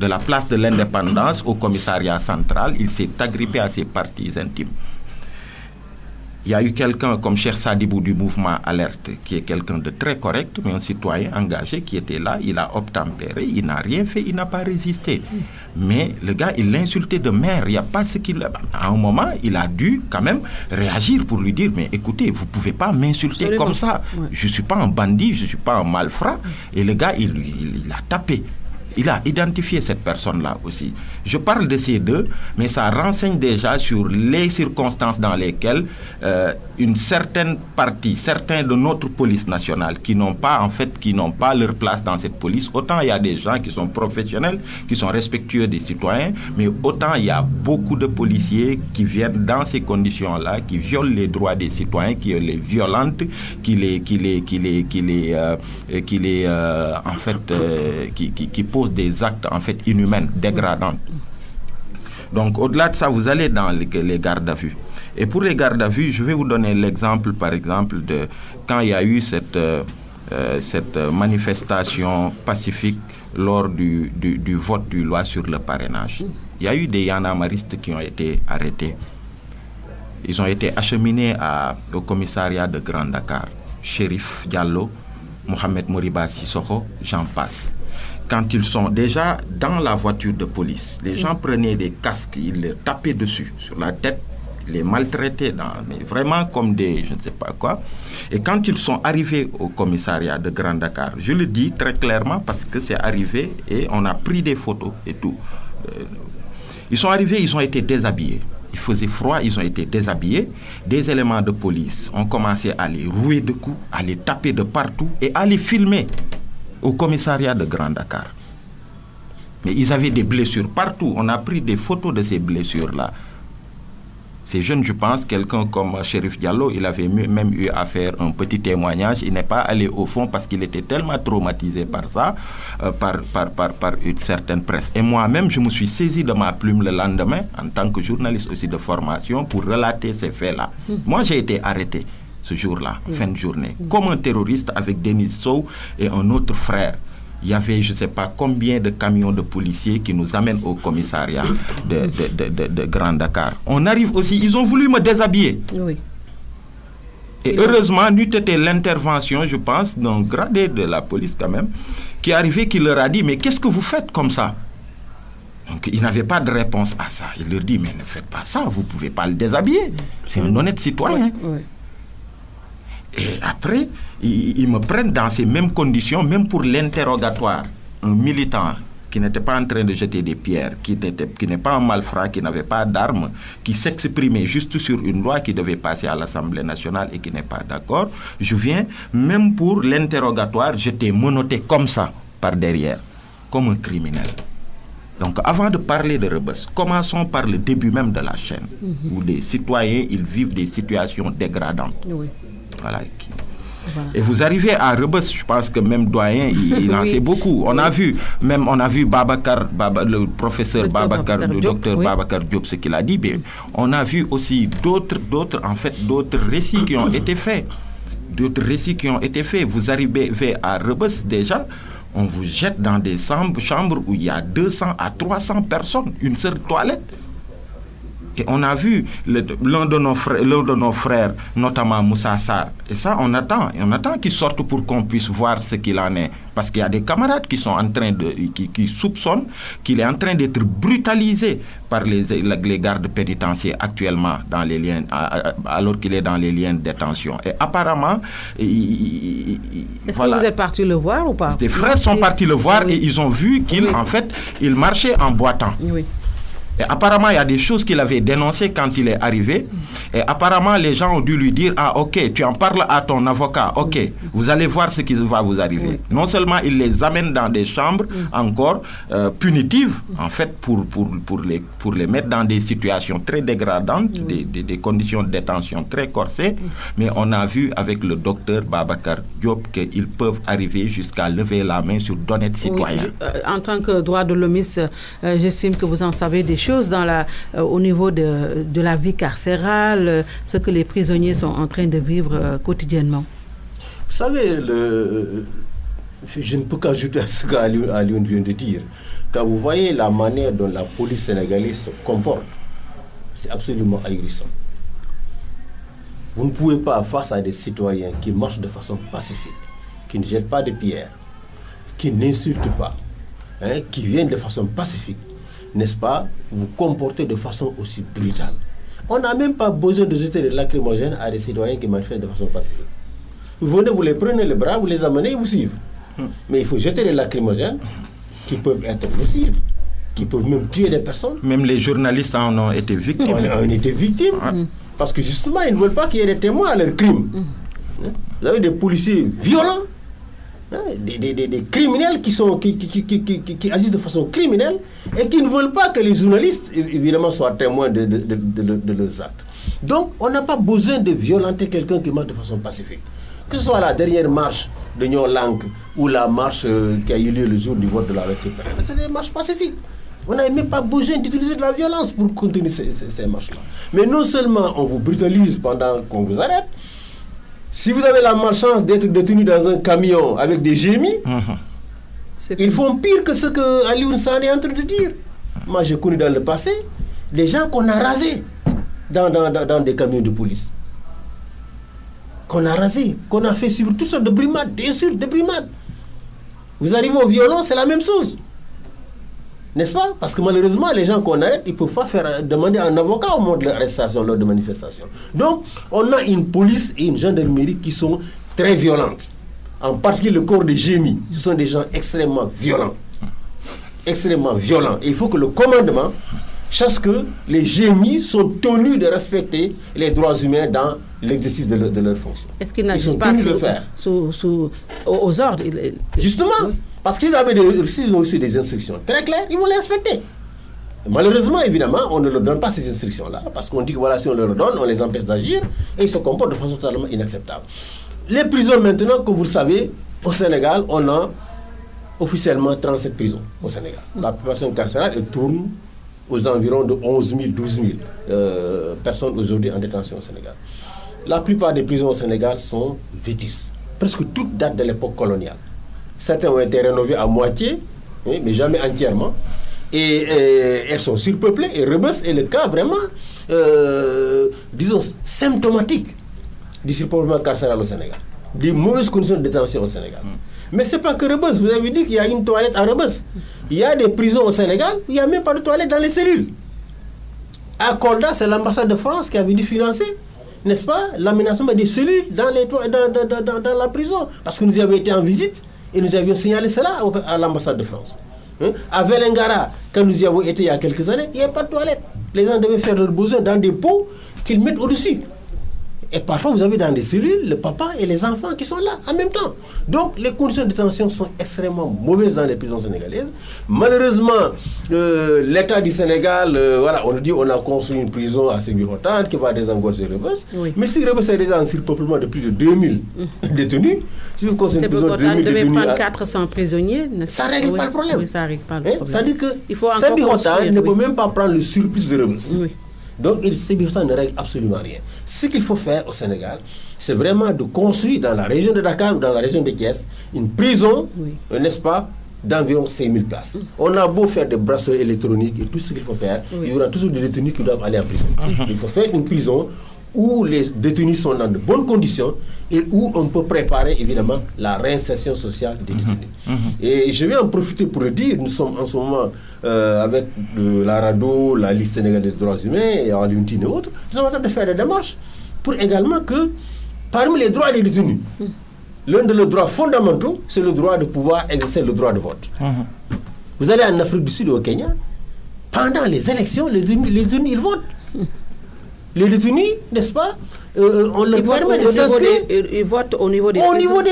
De la place de l'indépendance au commissariat central, il s'est agrippé à ses parties intimes. Il y a eu quelqu'un comme Cheikh Sadibou du mouvement Alerte, qui est quelqu'un de très correct, mais un citoyen engagé qui était là, il a obtempéré, il n'a rien fait, il n'a pas résisté. Mais le gars, il l'insultait de mère, il n'y a pas ce qu'il... À un moment, il a dû quand même réagir pour lui dire, mais écoutez, vous ne pouvez pas m'insulter comme ça. Je ne suis pas un bandit, je ne suis pas un malfrat. Et le gars, il a tapé. Il a identifié cette personne-là aussi. Je parle de ces deux, mais ça renseigne déjà sur les circonstances dans lesquelles une certaine partie, certains de notre police nationale qui n'ont pas leur place dans cette police, autant il y a des gens qui sont professionnels, qui sont respectueux des citoyens, mais autant il y a beaucoup de policiers qui viennent dans ces conditions-là, qui violent les droits des citoyens, qui les violentent, qui posent des actes en fait inhumains, dégradants. Donc au-delà de ça, vous allez dans les gardes à vue. Et pour les gardes à vue, je vais vous donner l'exemple, par exemple, de quand il y a eu cette manifestation pacifique lors du vote du loi sur le parrainage. Il y a eu des yanamaristes qui ont été arrêtés. Ils ont été acheminés au commissariat de Grand Dakar. Chérif Diallo, Mohamed Moriba Sissoko, j'en passe. Quand ils sont déjà dans la voiture de police, les gens prenaient des casques, ils les tapaient dessus, sur la tête, les maltraitaient, mais vraiment comme des je ne sais pas quoi. Et quand ils sont arrivés au commissariat de Grand Dakar, je le dis très clairement parce que c'est arrivé et on a pris des photos et tout. Ils sont arrivés, ils ont été déshabillés. Il faisait froid, ils ont été déshabillés. Des éléments de police ont commencé à les rouer de coups, à les taper de partout et à les filmer au commissariat de Grand Dakar. Mais ils avaient des blessures partout. On a pris des photos de ces blessures-là. Ces jeunes, je pense, quelqu'un comme Chérif Diallo, il avait même eu à faire un petit témoignage. Il n'est pas allé au fond parce qu'il était tellement traumatisé par ça, par une certaine presse. Et moi-même, je me suis saisi de ma plume le lendemain, en tant que journaliste aussi de formation, pour relater ces faits-là. Moi, j'ai été arrêté ce jour-là, fin de journée, comme un terroriste avec Denis Sow et un autre frère. Il y avait, je ne sais pas combien de camions de policiers qui nous amènent au commissariat de Grand Dakar. On arrive aussi, ils ont voulu me déshabiller. Oui. Et heureusement, n'eût été l'intervention, je pense, d'un gradé de la police quand même, qui est arrivé, qui leur a dit, mais qu'est-ce que vous faites comme ça? Donc, ils n'avaient pas de réponse à ça. Il leur dit, mais ne faites pas ça, vous ne pouvez pas le déshabiller. C'est un honnête citoyen. Oui. Et après, ils me prennent dans ces mêmes conditions, même pour l'interrogatoire. Un militant qui n'était pas en train de jeter des pierres, qui n'est pas un malfrat, qui n'avait pas d'armes, qui s'exprimait juste sur une loi qui devait passer à l'Assemblée nationale et qui n'est pas d'accord, je viens, même pour l'interrogatoire, j'étais menotté comme ça, par derrière, comme un criminel. Donc, avant de parler de Rebeuss, commençons par le début même de la chaîne, où des citoyens, ils vivent des situations dégradantes. Oui. Voilà. Et vous arrivez à Rebeuss, je pense que même doyen, il en sait beaucoup. On a vu Babacar, le professeur Babacar, le docteur Babacar Diop, ce qu'il a dit, mais on a vu aussi d'autres récits qui ont été faits. Vous arrivez à Rebeuss déjà, on vous jette dans des chambres où il y a 200 à 300 personnes, une seule toilette. Et on a vu l'un de nos frères, notamment Moussa Sarr. Et ça, on attend qu'il sorte pour qu'on puisse voir ce qu'il en est. Parce qu'il y a des camarades qui sont en train qui soupçonnent qu'il est en train d'être brutalisé par les gardes pénitentiaires actuellement alors qu'il est dans les liens de détention. Et apparemment, est-ce que vous êtes parti le voir ou pas? Des frères sont partis le voir et ils ont vu qu'il marchait en boitant. Oui. Et apparemment, il y a des choses qu'il avait dénoncées quand il est arrivé. Et apparemment, les gens ont dû lui dire, ah ok, tu en parles à ton avocat, ok, vous allez voir ce qui va vous arriver. Oui. Non seulement il les amène dans des chambres encore punitives, en fait, pour les mettre dans des situations très dégradantes, des conditions de détention très corsées, mais on a vu avec le docteur Babacar Diop qu'ils peuvent arriver jusqu'à lever la main sur d'honnêtes citoyens. En tant que droit de l'homiste, j'estime que vous en savez des choses au niveau de la vie carcérale, ce que les prisonniers sont en train de vivre quotidiennement. Vous savez, je ne peux qu'ajouter à ce qu'Alioune vient de dire. Quand vous voyez la manière dont la police sénégalaise se comporte, c'est absolument ahurissant. Vous ne pouvez pas, face à des citoyens qui marchent de façon pacifique, qui ne jettent pas de pierres, qui n'insultent pas, qui viennent de façon pacifique, n'est-ce pas, vous comportez de façon aussi brutale. On n'a même pas besoin de jeter des lacrymogènes à des citoyens qui manifestent de façon pacifique. Vous venez, vous les prenez le bras, vous les amenez, ils vous suivent. Mais il faut jeter des lacrymogènes qui peuvent être nocifs, qui peuvent même tuer des personnes. Même les journalistes en ont été victimes. On a été victimes, parce que justement, ils ne veulent pas qu'il y ait des témoins à leurs crimes. Vous avez des policiers violents, des criminels qui agissent de façon criminelle et qui ne veulent pas que les journalistes, évidemment, soient témoins de leurs actes. Donc, on n'a pas besoin de violenter quelqu'un qui marche de façon pacifique. Que ce soit la dernière marche de Nyon Lang ou la marche qui a eu lieu le jour du vote de la loi supérieure, c'est des marches pacifiques. On n'a même pas besoin d'utiliser de la violence pour contenir ces marches-là. Mais non seulement on vous brutalise pendant qu'on vous arrête, si vous avez la malchance d'être détenu dans un camion avec des gémis, ils font pire que ce que Alioune Sané est en train de dire. Moi, j'ai connu dans le passé des gens qu'on a rasés dans des camions de police. Qu'on a rasés, qu'on a fait subir toutes sortes de brimades, d'insultes, de brimades. Vous arrivez au violon, c'est la même chose. N'est-ce pas? Parce que malheureusement, les gens qu'on arrête, ils ne peuvent pas demander un avocat au moment de l'arrestation, lors de manifestations. Donc, on a une police et une gendarmerie qui sont très violentes. En particulier le corps des gémis. Ce sont des gens extrêmement violents. Extrêmement violents. Et il faut que le commandement sache que les gémis sont tenus de respecter les droits humains dans l'exercice de leur fonction. Est-ce qu'ils n'agissent pas aux ordres? Justement. Oui. Parce s'ils ont reçu des instructions très claires, ils vont les respecter. Malheureusement, évidemment, on ne leur donne pas ces instructions-là, parce qu'on dit que voilà, si on leur donne, on les empêche d'agir, et ils se comportent de façon totalement inacceptable. Les prisons maintenant, comme vous le savez, au Sénégal, on a officiellement 37 prisons au Sénégal. La population carcérale, elle tourne aux environs de 11 000, 12 000 personnes aujourd'hui en détention au Sénégal. La plupart des prisons au Sénégal sont vétustes. Presque toutes datent de l'époque coloniale. Certains ont été rénovés à moitié, mais jamais entièrement. Et elles sont surpeuplées. Et Rebeuss est le cas vraiment, disons, symptomatique du surpeuplement carcéral au Sénégal. Des mauvaises conditions de détention au Sénégal. Mais ce n'est pas que Rebeuss. Vous avez dit qu'il y a une toilette à Rebeuss. Il y a des prisons au Sénégal, il n'y a même pas de toilette dans les cellules. À Kolda, c'est l'ambassade de France qui avait dû financer, n'est-ce pas, l'aménagement des cellules dans la prison. Parce que nous y avions été en visite et nous avions signalé cela à l'ambassade de France. À Velengara, quand nous y avons été il y a quelques années, il n'y a pas de toilettes. Les gens devaient faire leurs besoins dans des pots qu'ils mettent au-dessus. Et parfois, vous avez dans des cellules le papa et les enfants qui sont là en même temps. Donc, les conditions de détention sont extrêmement mauvaises dans les prisons sénégalaises. Malheureusement, l'État du Sénégal, on nous dit qu'on a construit une prison à Sébikotane qui va désengorger Rebeuss. Oui. Mais si Rebeuss est déjà en surpeuplement de plus de 2000 détenus, si vous construisez une prison de 2000 détenus... devait prendre 400 prisonniers. Ça ne règle pas le problème. Oui, ça ne règle pas le problème. Ça dit que Sébikotane ne peut même pas prendre le surplus de Rebeuss. Oui. Donc, Sébikotane ne règle absolument rien. Ce qu'il faut faire au Sénégal, c'est vraiment de construire dans la région de Dakar ou dans la région de Thiès une prison, n'est-ce pas, d'environ 5000 places. On a beau faire des bracelets électroniques et tout ce qu'il faut faire, il y aura toujours des détenus qui doivent aller en prison. Il faut faire une prison où les détenus sont dans de bonnes conditions et où on peut préparer évidemment la réinsertion sociale des détenus. Et je vais en profiter pour le dire, nous sommes en ce moment avec la RADDHO, la Ligue sénégalaise des droits humains et Alioune et autres, nous sommes en train de faire des démarches pour également que parmi les droits des détenus, l'un de leurs droits fondamentaux, c'est le droit de pouvoir exercer le droit de vote. Vous allez en Afrique du Sud, au Kenya, pendant les élections, les détenus ils votent. Les détenus, n'est-ce pas, on leur permet de s'inscrire. Ils votent au niveau des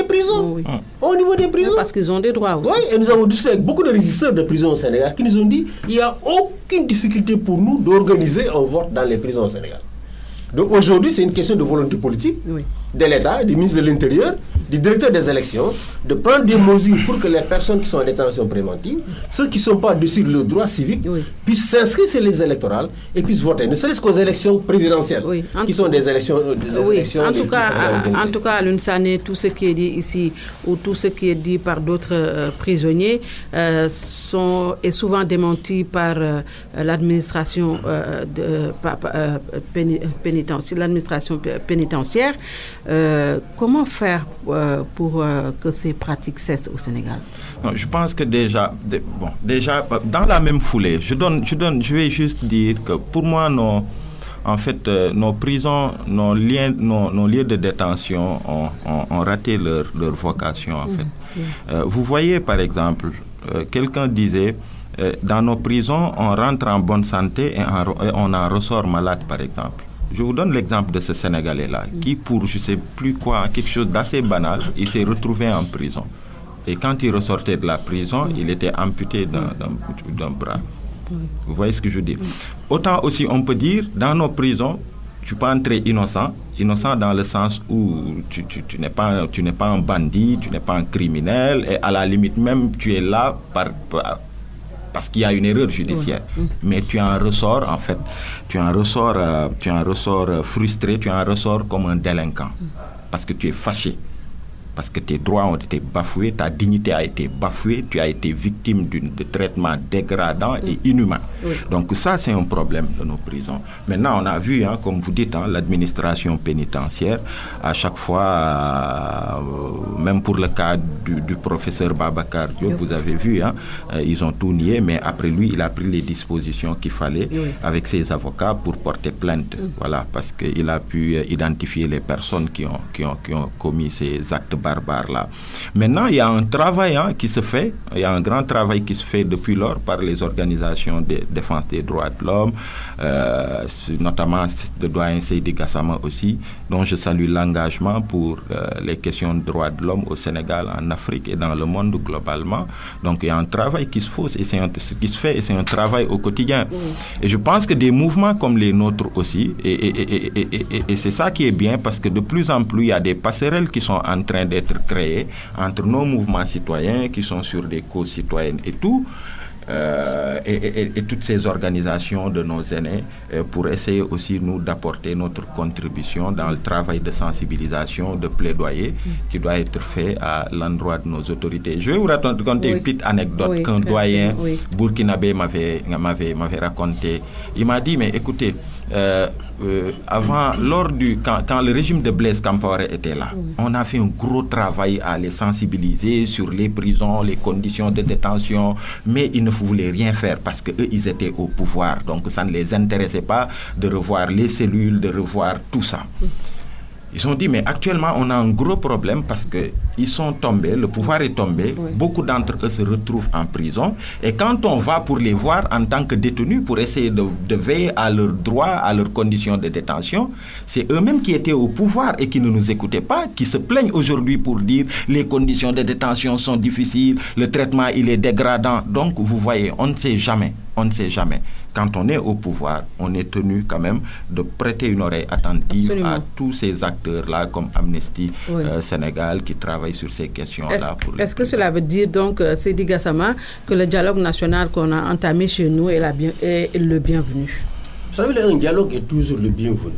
prisons. Au niveau des prisons. Parce qu'ils ont des droits aussi. Oui, et nous avons discuté avec beaucoup de régisseurs de prisons au Sénégal qui nous ont dit qu'il n'y a aucune difficulté pour nous d'organiser un vote dans les prisons au Sénégal. Donc aujourd'hui, c'est une question de volonté politique de l'État, du ministre de l'Intérieur, du directeur des élections, de prendre des mesures pour que les personnes qui sont en détention préventive, ceux qui ne sont pas dessus de leurs droits civiques, puissent s'inscrire sur les électorales et puissent voter, ne serait-ce qu'aux élections présidentielles, qui sont des élections... En tout cas, Alioune Sané, tout ce qui est dit ici, ou tout ce qui est dit par d'autres prisonniers, est souvent démenti par l'administration pénitentiaire. Comment faire pour que ces pratiques cessent au Sénégal? Non, je pense que déjà, dans la même foulée, je vais juste dire que pour moi, nos prisons, nos lieux de détention ont raté leur vocation, en fait. Vous voyez, par exemple, quelqu'un disait, dans nos prisons, on rentre en bonne santé et on en ressort malade, par exemple. Je vous donne l'exemple de ce Sénégalais-là, qui pour je ne sais plus quoi, quelque chose d'assez banal, il s'est retrouvé en prison. Et quand il ressortait de la prison, il était amputé d'un bras. Vous voyez ce que je veux dire? Autant aussi on peut dire, dans nos prisons, tu peux entrer innocent dans le sens où tu n'es pas un bandit, tu n'es pas un criminel, et à la limite même, tu es là parce qu'il y a une erreur judiciaire. Mais tu en ressors, en fait, tu en ressors frustré, tu en ressors comme un délinquant. Parce que tu es fâché. Parce que tes droits ont été bafoués, ta dignité a été bafouée, tu as été victime de traitements dégradants et inhumains. Donc ça, c'est un problème de nos prisons. Maintenant, on a vu, comme vous dites, l'administration pénitentiaire, à chaque fois, même pour le cas du professeur Babacar Diop, vous avez vu, ils ont tout nié, mais après lui, il a pris les dispositions qu'il fallait avec ses avocats pour porter plainte. Voilà, parce qu'il a pu identifier les personnes qui ont commis ces actes barbares là. Maintenant, il y a un travail qui se fait, il y a un grand travail qui se fait depuis lors par les organisations de défense des droits de l'homme, notamment le doyen Seydi Gassama aussi, dont je salue l'engagement pour les questions de droits de l'homme au Sénégal, en Afrique et dans le monde globalement. Donc il y a un travail qui se fait et c'est un travail au quotidien. Et je pense que des mouvements comme les nôtres aussi, et c'est ça qui est bien, parce que de plus en plus, il y a des passerelles qui sont en train d'être créées entre nos mouvements citoyens qui sont sur des causes citoyennes et tout, et toutes ces organisations de nos aînés pour essayer aussi nous d'apporter notre contribution dans le travail de sensibilisation, de plaidoyer qui doit être fait à l'endroit de nos autorités. Je vais vous raconter une petite anecdote qu'un doyen burkinabé m'avait raconté. Il m'a dit, mais écoutez, avant, quand le régime de Blaise Compaoré était là, on a fait un gros travail à les sensibiliser sur les prisons, les conditions de détention, mais ils ne voulaient rien faire parce qu'eux, ils étaient au pouvoir. Donc ça ne les intéressait pas de revoir les cellules, de revoir tout ça. Ils ont dit, mais actuellement, on a un gros problème parce qu'ils sont tombés, le pouvoir est tombé, beaucoup d'entre eux se retrouvent en prison. Et quand on va pour les voir en tant que détenus, pour essayer de veiller à leurs droits, à leurs conditions de détention, c'est eux-mêmes qui étaient au pouvoir et qui ne nous écoutaient pas, qui se plaignent aujourd'hui pour dire les conditions de détention sont difficiles, le traitement il est dégradant. Donc vous voyez, on ne sait jamais. Quand on est au pouvoir, on est tenu quand même de prêter une oreille attentive à tous ces acteurs-là comme Amnesty Sénégal qui travaillent sur ces questions-là. Est-ce que cela veut dire donc, Seydi Gassama, que le dialogue national qu'on a entamé chez nous est le bienvenu? Vous savez, un dialogue est toujours le bienvenu.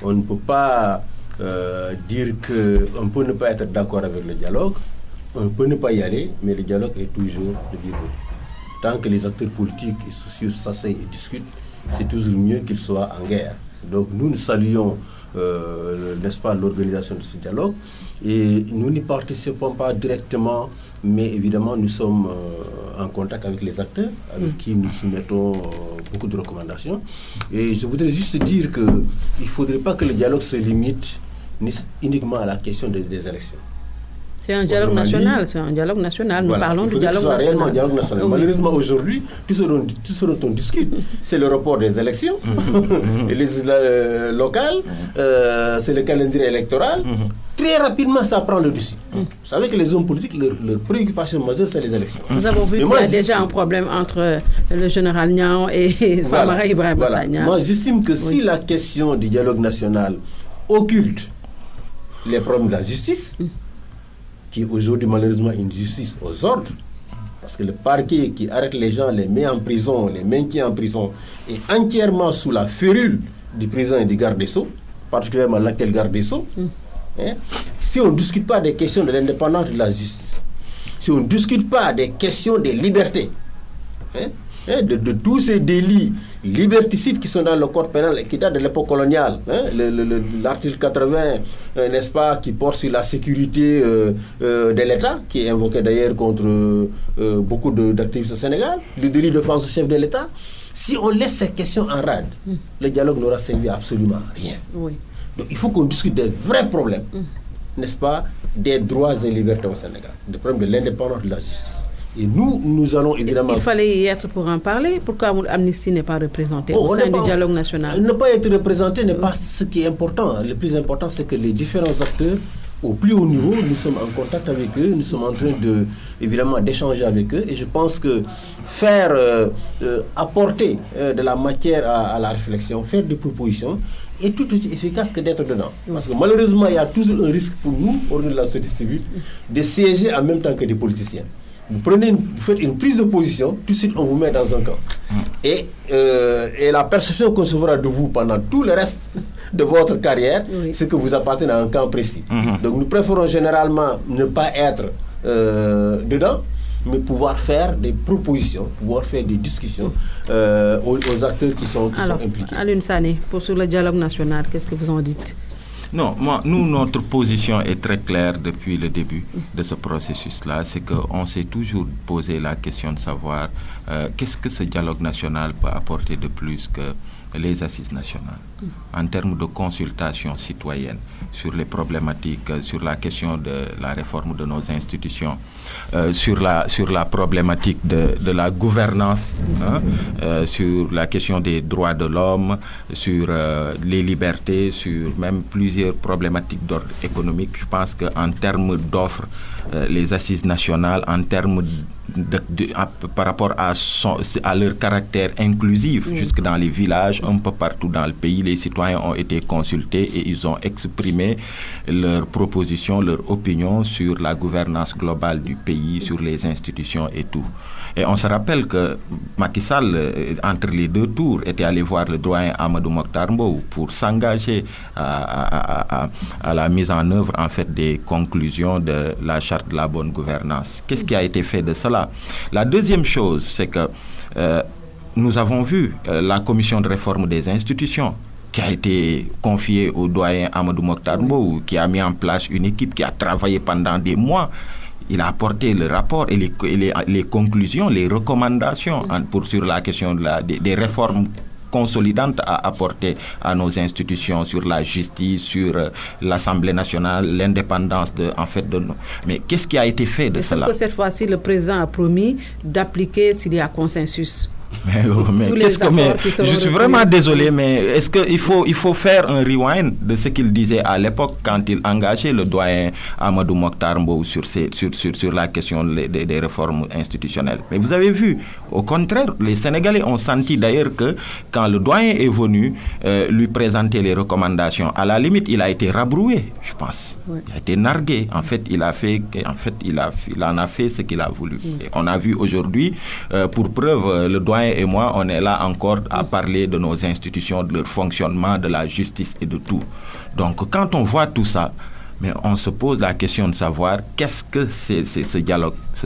On ne peut pas dire qu'on peut ne pas être d'accord avec le dialogue, on peut ne pas y aller, mais le dialogue est toujours le bienvenu. Tant que les acteurs politiques et sociaux s'asseyent et discutent, c'est toujours mieux qu'ils soient en guerre. Donc nous saluons, n'est-ce pas, l'organisation de ce dialogue et nous n'y participons pas directement, mais évidemment nous sommes en contact avec les acteurs avec qui nous soumettons beaucoup de recommandations. Et je voudrais juste dire qu'il ne faudrait pas que le dialogue se limite uniquement à la question des élections. C'est un dialogue national, Nous parlons du dialogue national. Réellement un dialogue national. Malheureusement, aujourd'hui, tout ce dont on discute, c'est le report des élections, les législatives locales, c'est le calendrier électoral. Très rapidement, ça prend le dessus. Vous savez que les hommes politiques, leur préoccupation majeure, c'est les élections. Nous avons vu qu'il y a déjà un problème entre le général Niang et Famara Ibrahim Sagna. Moi, j'estime que si la question du dialogue national occulte les problèmes de la justice, qui est aujourd'hui malheureusement une justice aux ordres, parce que le parquet qui arrête les gens, les met en prison, les maintient en prison, est entièrement sous la férule du président et du garde des Sceaux, particulièrement l'actuel garde des Sceaux. Si on ne discute pas des questions de l'indépendance de la justice, si on ne discute pas des questions des libertés, de tous ces délits liberticides qui sont dans le code pénal et qui datent de l'époque coloniale, l'article 80, n'est-ce pas, qui porte sur la sécurité de l'État, qui est invoqué d'ailleurs contre beaucoup d'activistes au Sénégal, le délit d'offense au chef de l'État. Si on laisse ces questions en rade, le dialogue n'aura servi à absolument rien. Donc il faut qu'on discute des vrais problèmes, n'est-ce pas, des droits et libertés au Sénégal, des problèmes de l'indépendance de la justice. Et nous allons évidemment... Il fallait y être pour en parler. Pourquoi Amnesty n'est pas représenté au sein du dialogue national? Ne pas être représenté n'est pas ce qui est important. Le plus important, c'est que les différents acteurs, au plus haut niveau, nous sommes en contact avec eux, nous sommes en train évidemment d'échanger avec eux. Et je pense que apporter de la matière à la réflexion, faire des propositions, est tout aussi efficace que d'être dedans. Parce que malheureusement, il y a toujours un risque pour nous, au niveau de la société civile, de siéger en même temps que des politiciens. Vous faites une prise de position, tout de suite on vous met dans un camp. Et la perception qu'on se fera de vous pendant tout le reste de votre carrière, c'est que vous appartenez à un camp précis. Donc nous préférons généralement ne pas être dedans, mais pouvoir faire des propositions, pouvoir faire des discussions aux acteurs qui sont impliqués. Alioune Sané, sur le dialogue national, qu'est-ce que vous en dites? Non, notre position est très claire depuis le début de ce processus-là. C'est qu'on s'est toujours posé la question de savoir qu'est-ce que ce dialogue national peut apporter de plus que les assises nationales en termes de consultation citoyenne sur les problématiques, sur la question de la réforme de nos institutions, sur la problématique de la gouvernance, sur la question des droits de l'homme, sur les libertés, sur même plusieurs problématiques d'ordre économique. Je pense qu'en termes d'offres, les assises nationales, en termes par rapport à leur caractère inclusif, jusque dans les villages, un peu partout dans le pays, les citoyens ont été consultés et ils ont exprimé leurs propositions, leurs opinions sur la gouvernance globale du pays, sur les institutions et tout. Et on se rappelle que Macky Sall, entre les deux tours, était allé voir le doyen Amadou Mokhtar Mbow pour s'engager à la mise en œuvre en fait des conclusions de la charte de la bonne gouvernance. Qu'est-ce qui a été fait de cela? La deuxième chose, c'est que nous avons vu la commission de réforme des institutions qui a été confiée au doyen Amadou Mokhtar Mbow, qui a mis en place une équipe qui a travaillé pendant des mois. Il a apporté le rapport et les conclusions, les recommandations sur la question des réformes consolidante à apporter à nos institutions sur la justice, sur l'Assemblée nationale, l'indépendance de nos... Mais qu'est-ce qui a été fait de cela? Sauf que cette fois-ci, le président a promis d'appliquer s'il y a consensus. Mais je suis vraiment désolé, mais est-ce qu'il faut faire un rewind de ce qu'il disait à l'époque quand il engageait le doyen Amadou Mokhtar Mbow sur la question des réformes institutionnelles? Mais vous avez vu, au contraire, les Sénégalais ont senti d'ailleurs que quand le doyen est venu lui présenter les recommandations, à la limite, il a été rabroué, je pense. Oui. Il a été nargué. En fait, il en a fait ce qu'il a voulu. Et on a vu aujourd'hui, pour preuve, le doyen et moi, on est là encore à parler de nos institutions, de leur fonctionnement, de la justice et de tout. Donc, quand on voit tout ça, mais on se pose la question de savoir qu'est-ce que ce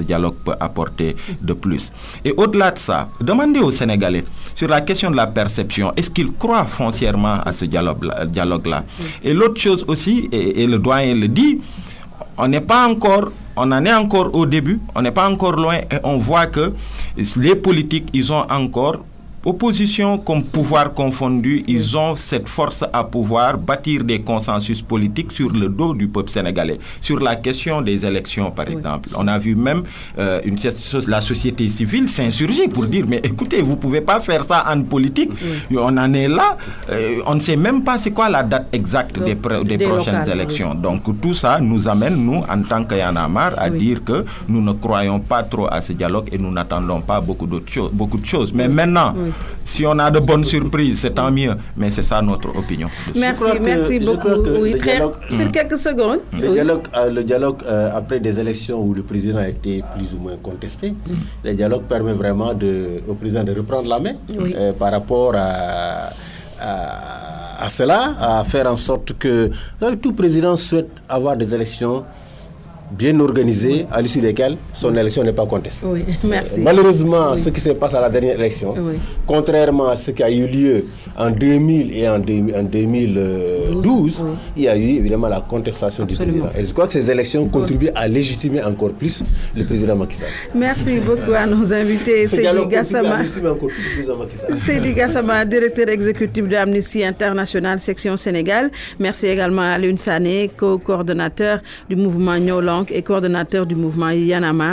dialogue peut apporter de plus. Et au-delà de ça, demandez aux Sénégalais sur la question de la perception, est-ce qu'ils croient foncièrement à ce dialogue-là? Et l'autre chose aussi, et le doyen le dit, on en est encore au début, on n'est pas encore loin, et on voit que les politiques, ils ont encore, opposition comme pouvoir confondu, ils ont cette force à pouvoir bâtir des consensus politiques sur le dos du peuple sénégalais. Sur la question des élections, par exemple. On a vu même la société civile s'insurger pour dire, mais écoutez, vous ne pouvez pas faire ça en politique. On en est là. On ne sait même pas c'est quoi la date exacte des prochaines élections. Donc tout ça nous amène, nous, en tant que Y'en a marre, à dire que nous ne croyons pas trop à ce dialogue et nous n'attendons pas beaucoup de choses. Mais maintenant, si on a de bonnes surprises, c'est tant mieux. Mais c'est ça notre opinion. Merci beaucoup. Sur quelques secondes. Le dialogue après des élections où le président a été plus ou moins contesté, le dialogue permet vraiment au président de reprendre la main par rapport à cela, à faire en sorte que tout président souhaite avoir des élections bien organisé, à l'issue desquelles son élection n'est pas contestée. Oui, merci. Malheureusement, ce qui s'est passé à la dernière élection, contrairement à ce qui a eu lieu en 2000 et en 2012, il y a eu évidemment la contestation du président. Et je crois que ces élections contribuent à légitimer encore plus le président Macky Sall. Merci beaucoup à nos invités. Seydi Gassama, directeur exécutif de Amnesty International, section Sénégal. Merci également à Alioune Sané, co-coordonnateur du mouvement Nyolong et coordonnateur du mouvement Y'en a marre.